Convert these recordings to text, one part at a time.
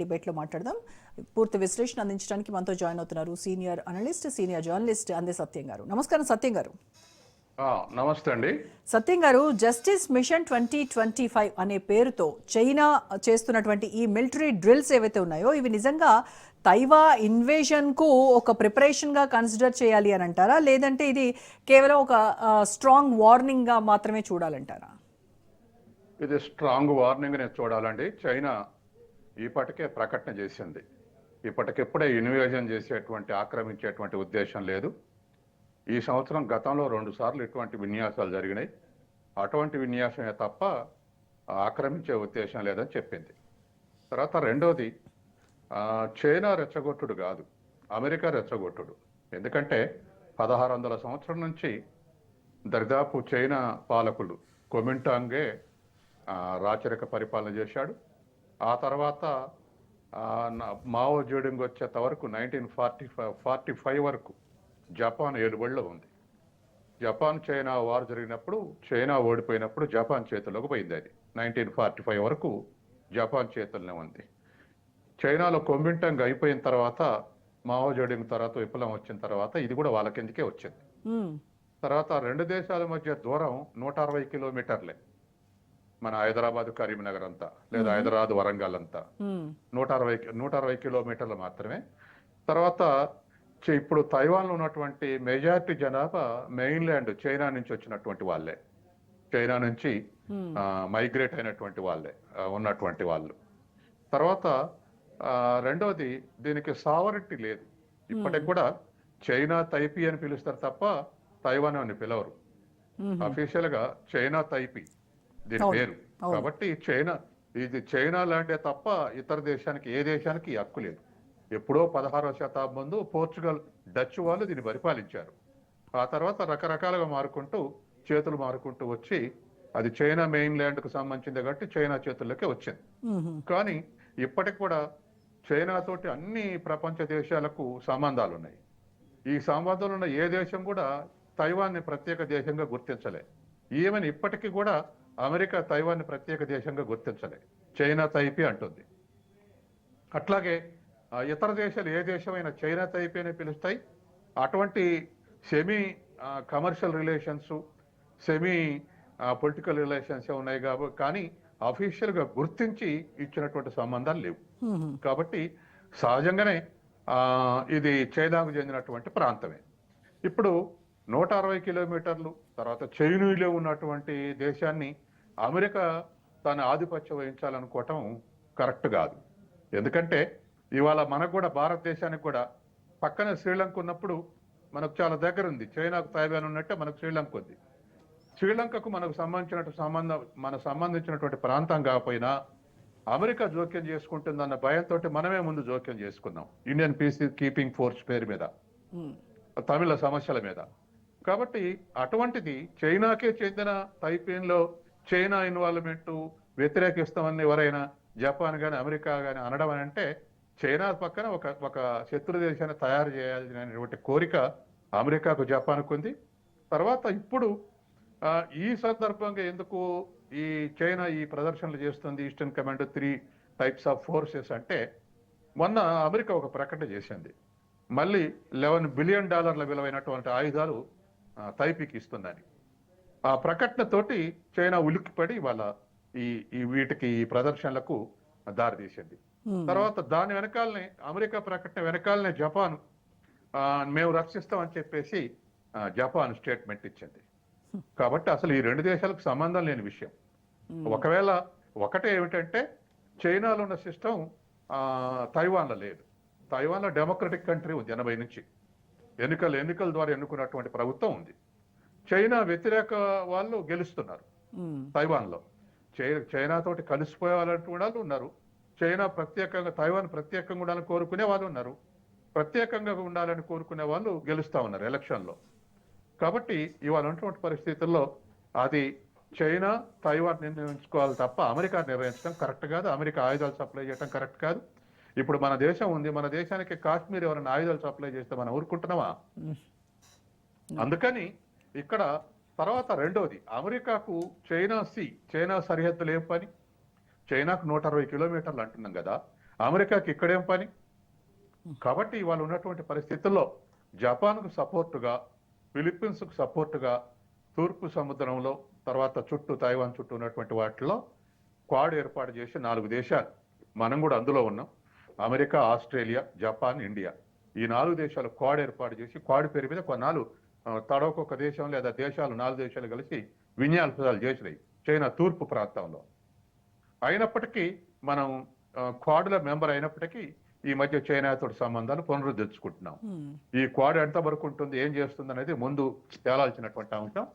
డిబేట్లో మాట్లాడదాం. పూర్తి విశ్లేషణ అందించడానికి మనతో జాయిన్ అవుతున్నారు సీనియర్ అనలిస్ట్, సీనియర్ జర్నలిస్ట్ అందే సత్యం గారు. నమస్కారం సత్యం గారు. నమస్తే అండి. సత్యం గారు, జస్టిస్ మిషన్ 2025 అనే పేరుతో చైనా చేస్తున్నటువంటి ఈ మిలిటరీ డ్రిల్స్ ఏవైతే ఉన్నాయో ఇవి నిజంగా తైవా ఇన్వేషన్ కు ఒక ప్రిపరేషన్ గా కన్సిడర్ చేయాలి అని అంటారా, లేదంటే ఇది కేవలం ఒక స్ట్రాంగ్ వార్నింగ్ గా మాత్రమే చూడాలంటారా? ఇది స్ట్రాంగ్ వార్నింగ్ నే చూడాలండి. చైనా ఇప్పటికే ప్రకటన చేసింది, ఇప్పటికిప్పుడే ఇన్వేజన్ చేసేటువంటి ఆక్రమించేటువంటి ఉద్దేశం లేదు. ఈ సంవత్సరం గతంలో 2 సార్లు ఇటువంటి విన్యాసాలు జరిగినాయి. అటువంటి విన్యాసమే తప్ప ఆక్రమించే ఉద్దేశం లేదని చెప్పింది. తర్వాత రెండోది, చైనా రెచ్చగొట్టుడు కాదు, అమెరికా రెచ్చగొట్టుడు. ఎందుకంటే 1600 సంవత్సరం నుంచి దరిదాపు చైనా పాలకులు కొమింటాంగే రాచరిక పరిపాలన చేశాడు. ఆ తర్వాత మావో జేడుంగ్ వచ్చేంత వరకు 1945 వరకు జపాన్ ఏలుబడిలో ఉంది. జపాన్ చైనా వార్ జరిగినప్పుడు, చైనా ఓడిపోయినప్పుడు జపాన్ చేతుల్లోకి పోయింది. అది 1945 వరకు జపాన్ చేతుల్లోనే ఉంది. చైనాలో కొమింటాంగ్ అయిపోయిన తర్వాత, మావో జేడుంగ్ తర్వాత విప్లవం వచ్చిన తర్వాత ఇది కూడా వాళ్ళ కిందకే వచ్చింది. తర్వాత 2 దేశాల మధ్య దూరం 160 కిలోమీటర్లే. మన హైదరాబాద్ కరీంనగర్ అంతా, లేదా హైదరాబాద్ వరంగల్ అంతా 160 కిలోమీటర్లు మాత్రమే. తర్వాత ఇప్పుడు తైవాన్లో ఉన్నటువంటి మెజారిటీ జనాభా మెయిన్లాండ్ చైనా నుంచి వచ్చినటువంటి వాళ్ళే, చైనా నుంచి మైగ్రేట్ అయినటువంటి వాళ్ళే ఉన్నటువంటి వాళ్ళు. తర్వాత రెండోది, దీనికి సావరిటీ లేదు. ఇప్పటికి కూడా చైనా తైపీ అని పిలుస్తారు తప్ప తైవాన్ అని పిలవరు. అఫీషియల్ గా చైనా తైపీ దీని పేరు. కాబట్టి ఇది చైనా ల్యాండే తప్ప ఇతర దేశానికి, ఏ దేశానికి ఈ హక్కు లేదు. ఎప్పుడో 16వ శతాబ్దం ముందు పోర్చుగల్, డచ్ వాళ్ళు దీన్ని పరిపాలించారు. ఆ తర్వాత రకరకాలుగా చేతులు మారుకుంటూ వచ్చి అది చైనా మెయిన్ ల్యాండ్ కు సంబంధించింది కాబట్టి చైనా చేతుల్లోకి వచ్చింది. కానీ ఇప్పటికి కూడా చైనా తోటి అన్ని ప్రపంచ దేశాలకు సంబంధాలు ఉన్నాయి. ఈ సంబంధాలు ఉన్న ఏ దేశం కూడా తైవాన్ని ప్రత్యేక దేశంగా గుర్తించలే. ఈవెన్ ఇప్పటికీ కూడా అమెరికా తైవాన్ని ప్రత్యేక దేశంగా గుర్తించలే, చైనా తైపీ అంటుంది. అట్లాగే ఇతర దేశాలు ఏ దేశమైనా చైనా తైపీ అని పిలుస్తాయి. అటువంటి semi commercial relations, semi political relations ఉన్నాయి కాబట్టి, కానీ అఫీషియల్ గా గుర్తించి ఇచ్చినటువంటి సంబంధాలు లేవు. కాబట్టి సహజంగానే ఇది చైనాకు చెందినటువంటి ప్రాంతమే. ఇప్పుడు 160 కిలోమీటర్లు తర్వాత చైనాలో ఉన్నటువంటి దేశాన్ని అమెరికా తన ఆధిపత్యం వహించాలనుకోవటం కరెక్ట్ కాదు. ఎందుకంటే ఇవాళ మనకు కూడా, భారతదేశానికి కూడా పక్కన శ్రీలంక ఉన్నప్పుడు మనకు చాలా దగ్గర ఉంది. చైనాకు తైవాన్ ఉన్నట్టే మనకు శ్రీలంక ఉంది. శ్రీలంకకు మనకు సంబంధించినటువంటి ప్రాంతం కాకపోయినా అమెరికా జోక్యం చేసుకుంటుందన్న భయంతో మనమే ముందు జోక్యం చేసుకున్నాం, ఇండియన్ పీస్ కీపింగ్ ఫోర్స్ పేరు మీద, తమిళ సమస్యల మీద. కాబట్టి అటువంటిది చైనాకే చెందిన తైపీన్లో చైనా ఇన్వాల్వ్మెంట్ వ్యతిరేకిస్తామని ఎవరైనా జపాన్ కానీ అమెరికా కానీ అనడం అని అంటే, చైనా పక్కన ఒక శత్రు దేశాన్ని తయారు చేయాలనేటువంటి కోరిక అమెరికాకు, జపాన్కు ఉంది. తర్వాత ఇప్పుడు ఈ సందర్భంగా ఎందుకు ఈ చైనా ఈ ప్రదర్శనలు చేస్తుంది, eastern command 3 types of forces అంటే, మొన్న అమెరికా ఒక ప్రకటన చేసింది, మళ్ళీ $11 బిలియన్ విలువైనటువంటి ఆయుధాలు తైపీకి ఇస్తుందని. ఆ ప్రకటనతోటి చైనా ఉలిక్కిపడి వాళ్ళ వీటికి ఈ ప్రదర్శనలకు దారితీసింది. తర్వాత దాని వెనకాలనే, అమెరికా ప్రకటన వెనకాలనే జపాన్ మేము రక్షిస్తామని చెప్పేసి జపాన్ స్టేట్మెంట్ ఇచ్చింది. కాబట్టి అసలు ఈ 2 దేశాలకు సంబంధం లేని విషయం. ఒకవేళ ఒకటే ఏమిటంటే, చైనాలో ఉన్న సిస్టమ్ తైవాన్లో లేదు. తైవాన్లో డెమోక్రటిక్ కంట్రీ ఉంది, 80 నుంచి ఎన్నికల ద్వారా ఎన్నుకున్నటువంటి ప్రభుత్వం ఉంది. చైనా వ్యతిరేక వాళ్ళు గెలుస్తున్నారు తైవాన్లో. చైనా తోటి కలిసిపోయే వాళ్ళు ఉన్నారు, చైనా ప్రత్యేకంగా, తైవాన్ ప్రత్యేకంగా ఉండాలని కోరుకునే వాళ్ళు ఉన్నారు, ప్రత్యేకంగా ఉండాలని కోరుకునే వాళ్ళు గెలుస్తా ఉన్నారు ఎలక్షన్లో. కాబట్టి ఇవాళ ఉన్నటువంటి పరిస్థితుల్లో అది చైనా, తైవాన్ నిర్ణయించుకోవాలి తప్ప అమెరికా నిర్ణయించడం కరెక్ట్ కాదు. అమెరికా ఆయుధాలు సప్లై చేయడం కరెక్ట్ కాదు. ఇప్పుడు మన దేశం ఉంది, మన దేశానికి కాశ్మీర్ ఎవరైనా ఆయుధాలు సప్లై చేస్తే మనం ఊరుకుంటున్నామా? అందుకని ఇక్కడ తర్వాత రెండోది, అమెరికాకు చైనా సరిహద్దులు ఏం పని? చైనాకు 160 కిలోమీటర్లు అంటున్నాం కదా, అమెరికాకి ఇక్కడేం పని? కాబట్టి ఇవాళ ఉన్నటువంటి పరిస్థితుల్లో జపాన్కు సపోర్టుగా, ఫిలిప్పీన్స్కు సపోర్టుగా, తూర్పు సముద్రంలో తర్వాత చుట్టూ తైవాన్ చుట్టూ ఉన్నటువంటి వాటిలో క్వాడ్ ఏర్పాటు చేసి 4 దేశాలు, మనం కూడా అందులో ఉన్నాం. అమెరికా, ఆస్ట్రేలియా, జపాన్, ఇండియా, ఈ 4 దేశాలు క్వాడ్ ఏర్పాటు చేసి, క్వాడ్ పేరు మీద కొన్నాళ్ళు తడొకొక దేశం లేదా దేశాలు 4 దేశాలు కలిసి విన్యాసాలు చేసినాయి చైనా తూర్పు ప్రాంతంలో. అయినప్పటికీ మనం క్వాడ్లో మెంబర్ అయినప్పటికీ ఈ మధ్య చైనాతో సంబంధాలు పునరుద్ధరించుకుంటున్నాం. ఈ క్వాడ్ ఎంత వరకు ఉంటుంది, ఏం చేస్తుంది అనేది ముందు తేలాల్సినటువంటి అంశం.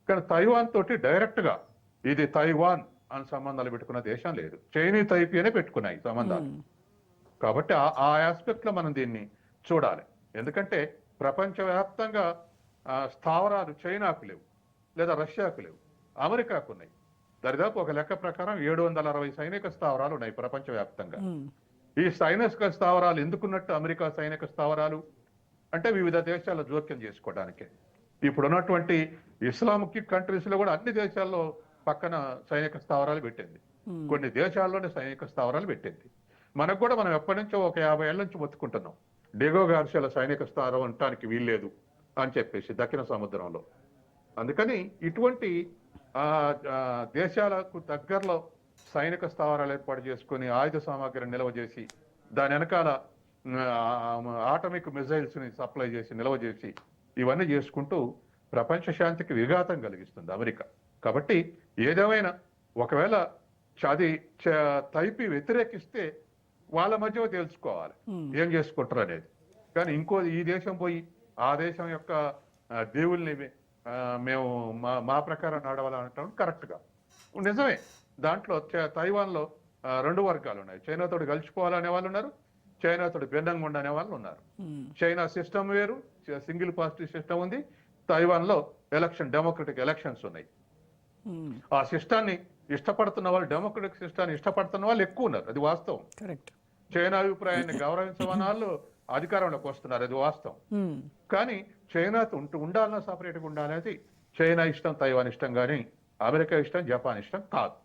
కానీ తైవాన్ తోటి డైరెక్ట్ గా ఇది తైవాన్ అని సంబంధాలు పెట్టుకున్న దేశం లేదు. చైనీ తైపీ అనే పెట్టుకున్నాయి సంబంధాలు. కాబట్టి ఆ ఆస్పెక్ట్ లో మనం దీన్ని చూడాలి. ఎందుకంటే ప్రపంచవ్యాప్తంగా స్థావరాలు చైనాకు లేవు, లేదా రష్యాకు లేవు, అమెరికాకు ఉన్నాయి. దరిదాపు ఒక లెక్క ప్రకారం 760 సైనిక స్థావరాలు ఉన్నాయి ప్రపంచవ్యాప్తంగా. ఈ సైనిక స్థావరాలు ఎందుకున్నట్టు అమెరికా సైనిక స్థావరాలు అంటే వివిధ దేశాల జోక్యం చేసుకోవడానికే. ఇప్పుడున్నటువంటి ఇస్లామిక్ కంట్రీస్ లో కూడా అన్ని దేశాల్లో పక్కన సైనిక స్థావరాలు పెట్టింది, కొన్ని దేశాల్లోనే సైనిక స్థావరాలు పెట్టింది. మనకు కూడా మనం ఎప్పటి నుంచో ఒక 50 ఏళ్ల నుంచి మొత్తుకుంటున్నాం, డేగో గార్సియాల సైనిక స్థావరం ఉండటానికి వీల్లేదు అని చెప్పేసి దక్షిణ సముద్రంలో. అందుకని ఇటువంటి దేశాలకు దగ్గరలో సైనిక స్థావరాలు ఏర్పాటు చేసుకుని ఆయుధ సామాగ్రిని నిల్వ చేసి, దాని వెనకాల ఆటమిక్ మిజైల్స్ ని సప్లై చేసి నిల్వ చేసి ఇవన్నీ చేసుకుంటూ ప్రపంచ శాంతికి విఘాతం కలిగిస్తుంది అమెరికా. కాబట్టి ఏదేమైనా ఒకవేళ అది తైపీ వ్యతిరేకిస్తే వాళ్ళ మధ్య తేల్చుకోవాలి ఏం చేసుకుంటారు అనేది. కానీ ఇంకో ఈ దేశం పోయి ఆ దేశం యొక్క దేవుల్ని మేము మా ప్రకారం నడవాలంటాం కరెక్ట్ గా నిజమే. దాంట్లో తైవాన్ లో 2 వర్గాలు ఉన్నాయి. చైనాతోటి కలిసిపోవాలనే వాళ్ళు ఉన్నారు, చైనాతోటి భిన్నంగా ఉండనే వాళ్ళు ఉన్నారు. చైనా సిస్టమ్ వేరు, సింగిల్ పార్టీ సిస్టమ్ ఉంది. తైవాన్ లో డెమోక్రటిక్ ఎలక్షన్స్ ఉన్నాయి. ఆ సిస్టాన్ని ఇష్టపడుతున్న వాళ్ళు, డెమోక్రటిక్ సిస్టాన్ని ఇష్టపడుతున్న వాళ్ళు ఎక్కువ ఉన్నారు, అది వాస్తవం. చైనా అభిప్రాయాన్ని గౌరవించమని వాళ్ళు అధికారంలోకి వస్తున్నారు, అది వాస్తవం. కానీ చైనాతో ఉండాలన్నా సపరేట్గా ఉండాలనేది చైనా ఇష్టం, తైవాన్ ఇష్టం, కానీ అమెరికా ఇష్టం, జపాన్ ఇష్టం కాదు.